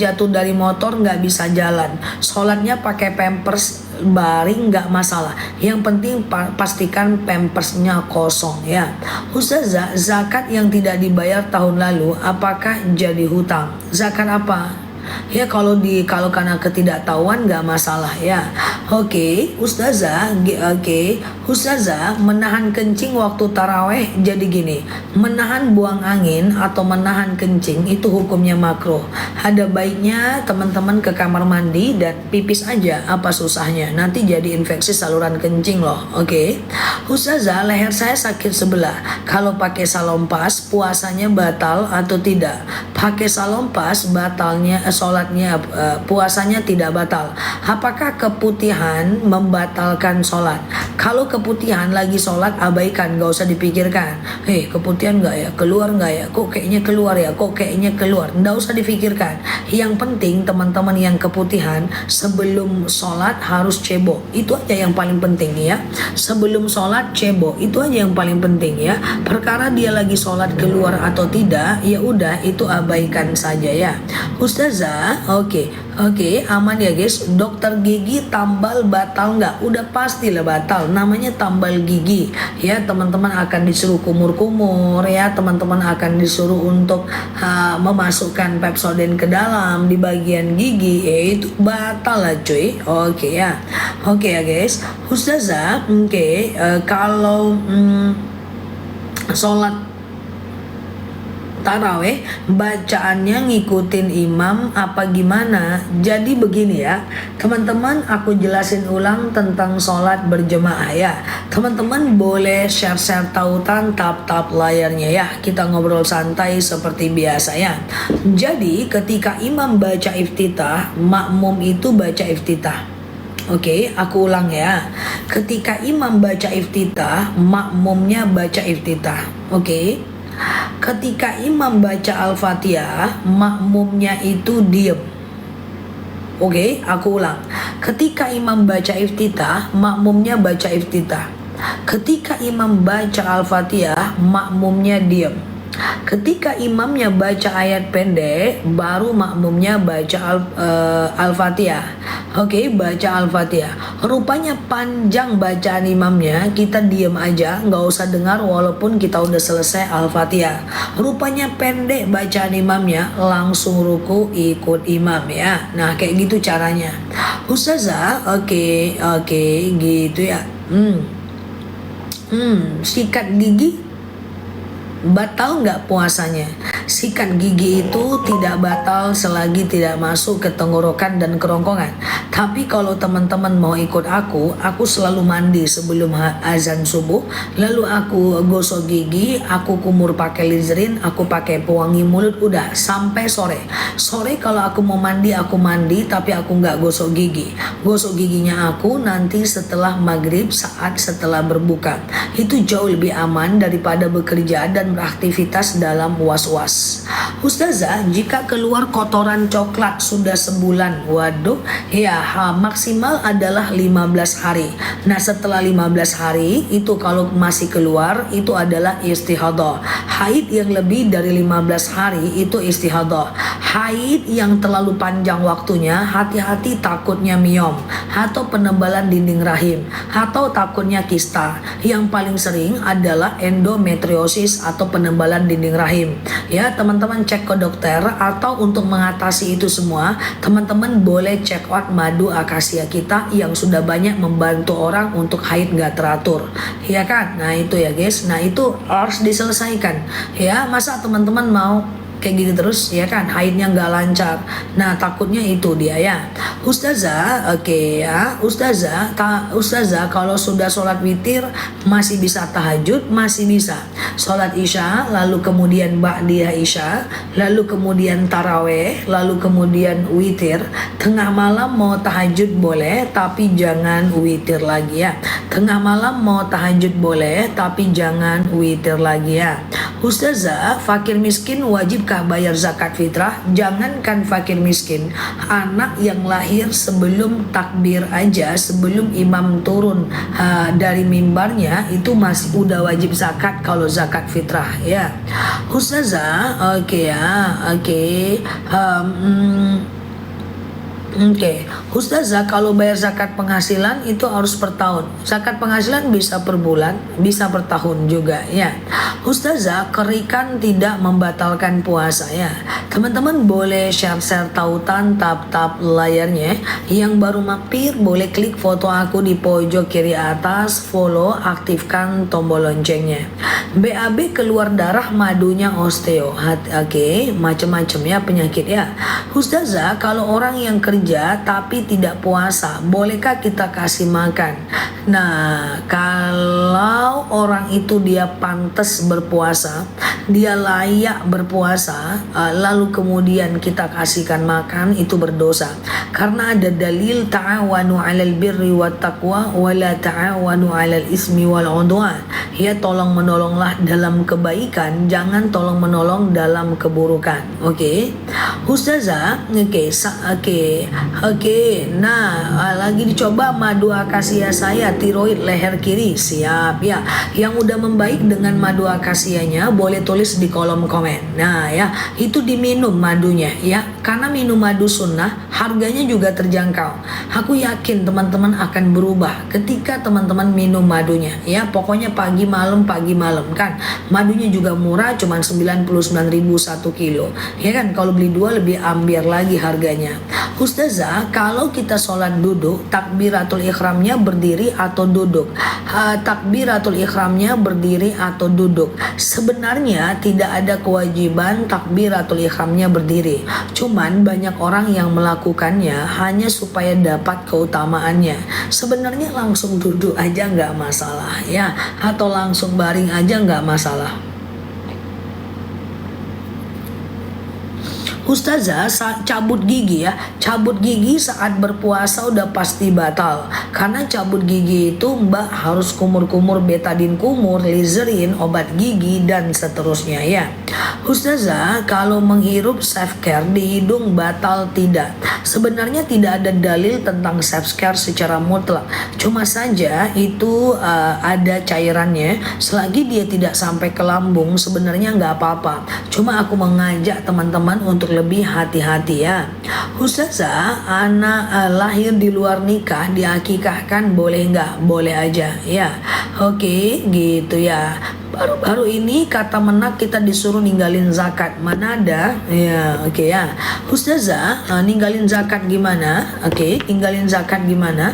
jatuh dari motor nggak bisa jalan, sholatnya pakai pampers baring nggak masalah, yang penting pastikan pampersnya kosong ya. Ustazah, zakat yang tidak dibayar tahun lalu apakah jadi hutang? Zakat apa? Ya kalau karena ketidaktahuan nggak masalah ya. Oke, Ustazah, Ustazah, menahan kencing waktu taraweh jadi gini. Menahan buang angin atau menahan kencing itu hukumnya makruh. Ada baiknya teman-teman ke kamar mandi dan pipis aja, apa susahnya? Nanti jadi infeksi saluran kencing loh. Oke. Ustazah, leher saya sakit sebelah. Kalau pakai salompas puasanya batal atau tidak? Pakai salompas sholatnya puasanya tidak batal. Apakah keputihan membatalkan sholat? Kalau keputihan lagi sholat abaikan, gak usah dipikirkan. Keputihan gak ya? Keluar gak ya? Kok kayaknya keluar ya? Kok kayaknya keluar? Gak usah dipikirkan. Yang penting teman-teman yang keputihan sebelum sholat harus cebok. Itu aja yang paling penting ya. Sebelum sholat cebok, itu aja yang paling penting ya. Perkara dia lagi sholat keluar atau tidak, ya udah itu abaikan saja ya. Ustazah, oke, aman ya guys. Dokter gigi tambal batal nggak? Udah pastilah batal. Namanya tambal gigi ya, teman-teman akan disuruh kumur-kumur ya, teman-teman akan disuruh untuk memasukkan Pepsodent ke dalam di bagian gigi, itu batal lah cuy. Oke ya guys. Ustazah, kalau sholat taraweh bacaannya ngikutin imam apa gimana? Jadi begini ya teman-teman, aku jelasin ulang tentang sholat berjemaah ya. Teman-teman boleh share tautan, tap layarnya ya. Kita ngobrol santai seperti biasa ya. Jadi ketika imam baca iftitah, makmum itu baca iftitah. Oke, aku ulang ya. Ketika imam baca iftitah, makmumnya baca iftitah. Oke. Ketika imam baca Al-Fatihah, makmumnya itu diem. Oke, aku ulang. Ketika imam baca iftitah, makmumnya baca iftitah. Ketika imam baca Al-Fatihah, makmumnya diem. Ketika imamnya baca ayat pendek, baru makmumnya baca Al-Fatihah. Oke, baca Al-Fatihah. Rupanya panjang bacaan imamnya, kita diam aja, nggak usah dengar walaupun kita udah selesai Al-Fatihah. Rupanya pendek bacaan imamnya, langsung ruku ikut imam ya. Nah, kayak gitu caranya. Ustazah, oke, gitu ya. Sikat gigi batal nggak puasanya? Sikat gigi itu tidak batal selagi tidak masuk ke tenggorokan dan kerongkongan. Tapi kalau teman-teman mau ikut aku selalu mandi sebelum azan subuh, lalu aku gosok gigi, aku kumur pakai listerin, aku pakai pewangi mulut, udah sampai sore. Sore kalau aku mau mandi, aku mandi, tapi aku nggak gosok gigi. Gosok giginya aku nanti setelah maghrib, saat setelah berbuka. Itu jauh lebih aman daripada bekerja dan beraktivitas dalam was-was. Ustazah, jika keluar kotoran coklat sudah sebulan, waduh ya, maksimal adalah 15 hari. Nah setelah 15 hari itu kalau masih keluar itu adalah istihadah. Haid yang lebih dari 15 hari itu istihadah. Haid yang terlalu panjang waktunya, hati-hati takutnya miom atau penebalan dinding rahim atau takutnya kista. Yang paling sering adalah endometriosis atau penebalan dinding rahim ya. Teman-teman cek ke dokter, atau untuk mengatasi itu semua teman-teman boleh check out madu akasia kita yang sudah banyak membantu orang untuk haid gak teratur ya kan. Nah itu ya guys, nah itu harus diselesaikan ya. Masa teman-teman mau kayak gini terus ya kan, haidnya nggak lancar. Nah takutnya itu dia ya. Ustazah, ya Ustazah, kalau sudah sholat witir masih bisa tahajud? Masih bisa. Sholat isya, lalu kemudian ba'diyah isya, lalu kemudian taraweh, lalu kemudian witir. Tengah malam mau tahajud boleh, tapi jangan witir lagi ya. Tengah malam mau tahajud boleh, tapi jangan witir lagi ya. Ustazah, fakir miskin wajibkah bayar zakat fitrah? Jangankan fakir miskin, anak yang lahir sebelum takbir aja, sebelum imam turun dari mimbarnya, itu masih udah wajib zakat kalau zakat fitrah ya. Ustazah, oke. Oke, Ustazah, kalau bayar zakat penghasilan itu harus per tahun. Zakat penghasilan bisa per bulan, bisa per tahun juga ya. Ustazah, kerikan tidak membatalkan puasa ya. Teman-teman boleh share-share tautan tap-tap layarnya. Yang baru mampir boleh klik foto aku di pojok kiri atas, follow, aktifkan tombol loncengnya. BAB keluar darah, madunya osteo. Oke, macam-macam ya penyakit ya. Ustazah, kalau orang yang kerja tapi tidak puasa, bolehkah kita kasih makan? Nah, kalau orang itu dia pantas berpuasa, dia layak berpuasa, lalu kemudian kita kasihkan makan, itu berdosa. Karena ada dalil ta'awanu 'alal birri wat taqwa wa la ta'awanu 'alal ismi wal 'udwan. Ya, tolong menolonglah dalam kebaikan, jangan tolong menolong dalam keburukan. Oke. Ustazah, oke. Nah, lagi dicoba madu akasia saya, tiroid leher kiri. Siap ya. Yang udah membaik dengan madu akasianya boleh tulis di kolom komen. Nah ya, itu diminum madunya ya. Karena minum madu sunnah, harganya juga terjangkau. Aku yakin teman-teman akan berubah ketika teman-teman minum madunya ya. Pokoknya pagi malam kan. Madunya juga murah, cuma 99.000 1 kilo. Ya kan, kalau beli 2 lebih ambiar lagi harganya. Ustazah, kalau kita sholat duduk, takbiratul ikhramnya berdiri atau duduk? Takbiratul ikhramnya berdiri atau duduk? Sebenarnya tidak ada kewajiban takbiratul ikhramnya berdiri. Cuman banyak orang yang melakukannya hanya supaya dapat keutamaannya. Sebenarnya langsung duduk aja nggak masalah ya, atau langsung baring aja nggak masalah. Ustazah, cabut gigi ya. Cabut gigi saat berpuasa udah pasti batal. Karena cabut gigi itu mbak harus kumur-kumur, betadin kumur, listerin, obat gigi, dan seterusnya ya. Ustazah, kalau menghirup self care di hidung batal tidak? Sebenarnya tidak ada dalil tentang self care secara mutlak. Cuma saja itu ada cairannya. Selagi dia tidak sampai ke lambung, sebenarnya nggak apa-apa. Cuma aku mengajak teman-teman untuk lebih hati-hati ya. Ustazah, anak lahir di luar nikah diakikahkan boleh nggak? Boleh aja ya. Oke, gitu ya. Baru-baru ini kata menak kita disuruh ninggalin zakat. Mana ada? Ya, oke ya. Ustazah, ninggalin zakat gimana? Oke, ninggalin zakat gimana?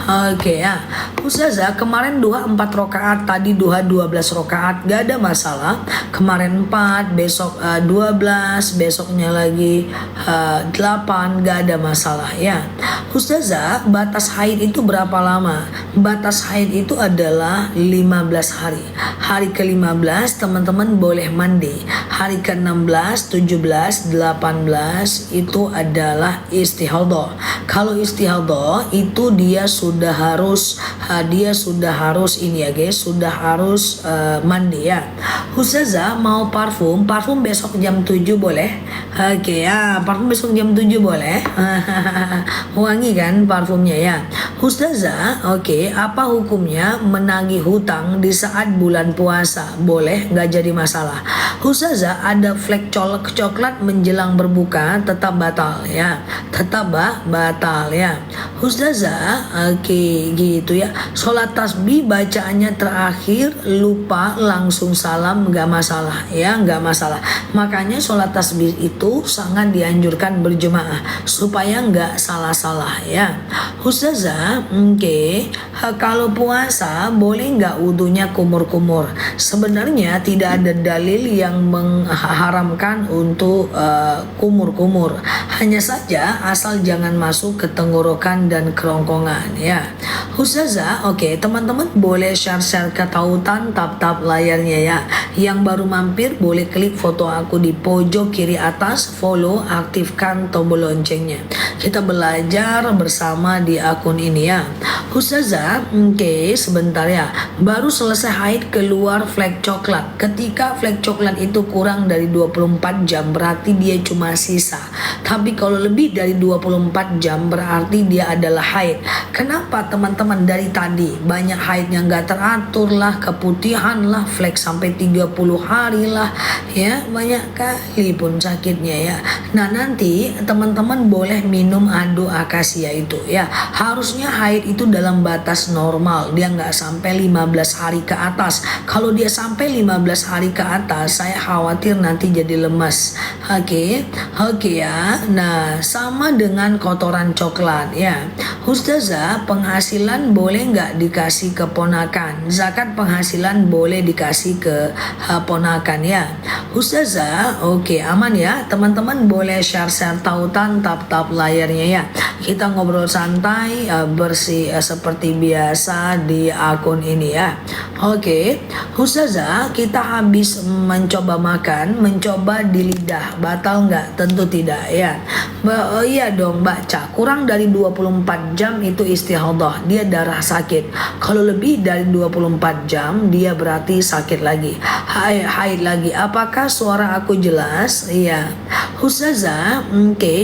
Oke ya, Ustazah, kemarin duha 4 rakaat, tadi duha 12 rakaat, gak ada masalah. Kemarin 4, besok 12, besoknya lagi 8, gak ada masalah ya. Ustazah, batas haid itu berapa lama? Batas haid itu adalah 15 hari. Hari ke-15 teman-teman boleh mandi. Hari ke-16, 17, 18 itu adalah istihadhah. Kalau istihadhah itu dia sudah harus ini ya guys, sudah harus mandi ya. Ustazah, mau parfum besok jam 7 boleh? Oke ya, parfum besok jam 7 boleh. Wangi kan parfumnya ya. Ustazah, oke, apa hukumnya menagih hutang di saat bulan puasa? Boleh, nggak jadi masalah. Ustazah, ada flek coklat menjelang berbuka tetap batal ya. Tetap batal ya. Ustazah, oke gitu ya. Sholat tasbih bacaannya terakhir lupa langsung salam, nggak masalah ya, nggak masalah. Makanya sholat tasbih itu sangat dianjurkan berjemaah supaya nggak salah-salah ya. Ustazah, oke, kalau puasa boleh nggak wudunya kumur-kumur? Sebenarnya tidak ada dalil yang mengharamkan untuk kumur-kumur. Hanya saja asal jangan masuk ke tenggorokan dan kerongkongan ya. Ustazah, oke, teman-teman boleh share-share ke tautan tap-tap layarnya ya. Yang baru mampir boleh klik foto aku di pojok kiri atas, follow, aktifkan tombol loncengnya. Kita belajar bersama di akun ini ya. Ustazah, oke, sebentar ya. Baru selesai haid keluar flek coklat. Ketika flek coklat itu kurang dari 24 jam berarti dia cuma sisa. Tapi kalau lebih dari 24 jam berarti dia adalah haid. Kenapa Kenapa teman-teman dari tadi banyak haidnya nggak teratur lah, keputihan lah, flek sampai 30 hari lah, ya banyak kali pun sakitnya ya. Nah nanti teman-teman boleh minum ado akasia itu ya. Harusnya haid itu dalam batas normal, dia nggak sampai 15 hari ke atas. Kalau dia sampai 15 hari ke atas, saya khawatir nanti jadi lemas. Oke ya. Nah sama dengan kotoran coklat ya. Ustazah, penghasilan boleh nggak dikasih ke ponakan? Zakat penghasilan boleh dikasih ke ponakan ya. Ustazah, oke aman ya. Teman-teman boleh share tautan tap layarnya ya. Kita ngobrol santai bersih seperti biasa di akun ini ya. Oke, Ustazah, kita habis mencoba makan, mencoba di lidah, batal nggak? Tentu tidak ya. Iya dong baca, kurang dari 24 jam itu istihadah, dia darah sakit. Kalau lebih dari 24 jam dia berarti sakit lagi, haid lagi. Apakah suara aku jelas? Iya Ustazah, oke,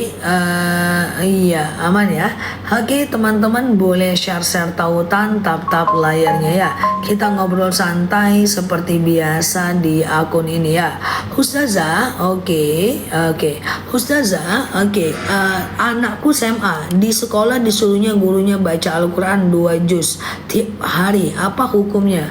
iya aman ya. Oke teman-teman boleh share tautan tap layarnya ya. Kita ngobrol santai seperti biasa di akun ini ya. Ustazah, oke. Ustazah, anakku SMA, di sekolah disuruhnya gurunya baca Al-Quran 2 juz tiap hari. Apa hukumnya?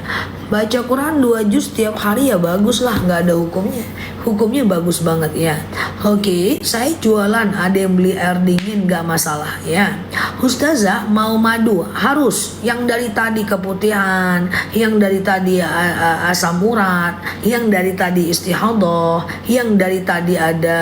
Baca Quran 2 juz tiap hari ya bagus lah, nggak ada hukumnya. Hukumnya bagus banget ya. Oke, saya jualan, ada yang beli air dingin nggak masalah ya. Ustazah mau madu harus yang dari tadi keputihan, yang dari tadi asam urat, yang dari tadi istihadah, yang dari tadi ada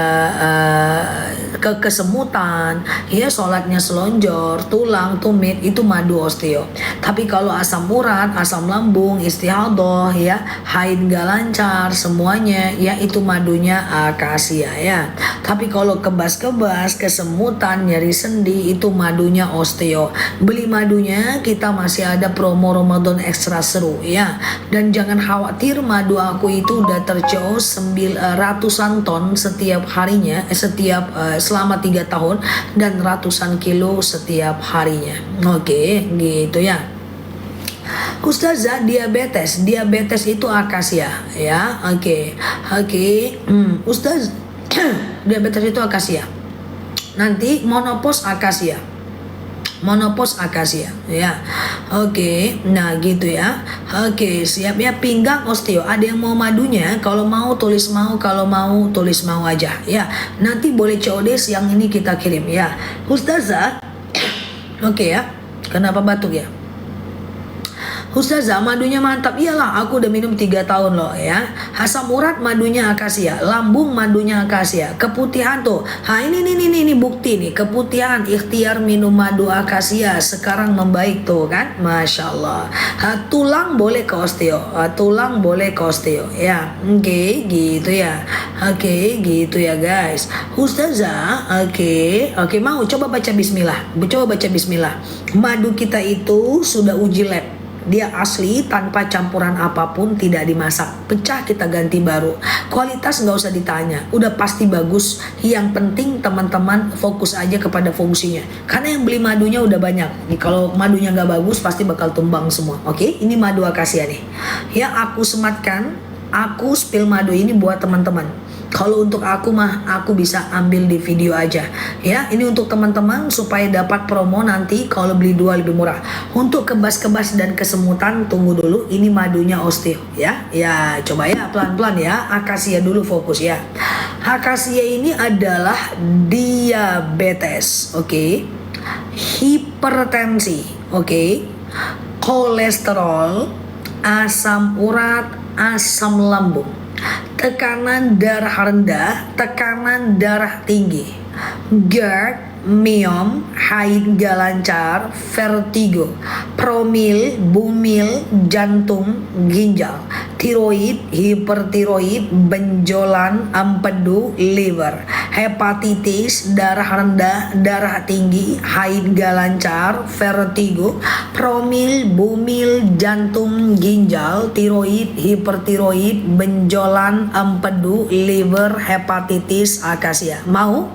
kesemutan, ya sholatnya selonjor, tulang, tumit, itu madu osteo. Tapi kalau asam urat, asam lambung, istihadah, ya haid gak lancar, semuanya, ya itu madunya akasia ya. Tapi kalau kebas-kebas, kesemutan, nyeri sendi, itu madunya osteo. Beli madunya, kita masih ada promo Ramadan ekstra seru ya. Dan jangan khawatir, madu aku itu udah terceos ratusan ton setiap harinya, selama 3 tahun, dan ratusan kilo setiap harinya. Oke, gitu ya. Ustazah, diabetes itu akasia ya. Oke. Ustaz, diabetes itu akasia. Nanti monopos akasia ya. Oke, nah gitu ya. Oke, siap ya. Pinggang osteo, ada yang mau madunya? Kalau mau tulis mau, kalau mau tulis mau aja ya. Nanti boleh COD yang ini kita kirim ya. Ustazah, oke ya. Kenapa batuk ya? Ustazah, madunya mantap. Iyalah, aku udah minum 3 tahun loh ya. Asam urat madunya akasia, lambung madunya akasia, keputihan tuh. Ini bukti nih, keputihan ikhtiar minum madu akasia sekarang membaik tuh kan. Masya Allah. Tulang boleh ke osteo, ya. Oke, gitu ya. Oke, gitu ya guys. Ustazah, oke, mau coba baca bismillah. Madu kita itu sudah uji lab. Dia asli tanpa campuran apapun, tidak dimasak, pecah kita ganti baru. Kualitas nggak usah ditanya, udah pasti bagus. Yang penting teman-teman fokus aja kepada fungsinya. Karena yang beli madunya udah banyak. Nih, kalau madunya nggak bagus pasti bakal tumbang semua. Oke, ini madu akasia nih. Ya aku sematkan, aku spill madu ini buat teman-teman. Kalau untuk aku mah, aku bisa ambil di video aja ya. Ini untuk teman-teman supaya dapat promo nanti kalau beli 2 lebih murah. Untuk kebas-kebas dan kesemutan, tunggu dulu, ini madunya osteo ya. Ya coba ya, pelan-pelan ya. Akasia dulu fokus ya. Akasia ini adalah diabetes, oke, hipertensi, oke, kolesterol, asam urat, asam lambung, tekanan darah rendah, tekanan darah tinggi, GERD, myom, haid gak lancar, vertigo, promil, bumil, jantung, ginjal, tiroid, hipertiroid, benjolan, empedu, liver, hepatitis, darah rendah, darah tinggi, haid gak lancar, vertigo, promil, bumil, jantung, ginjal, tiroid, hipertiroid, benjolan, empedu, liver, hepatitis, akasia. Mau?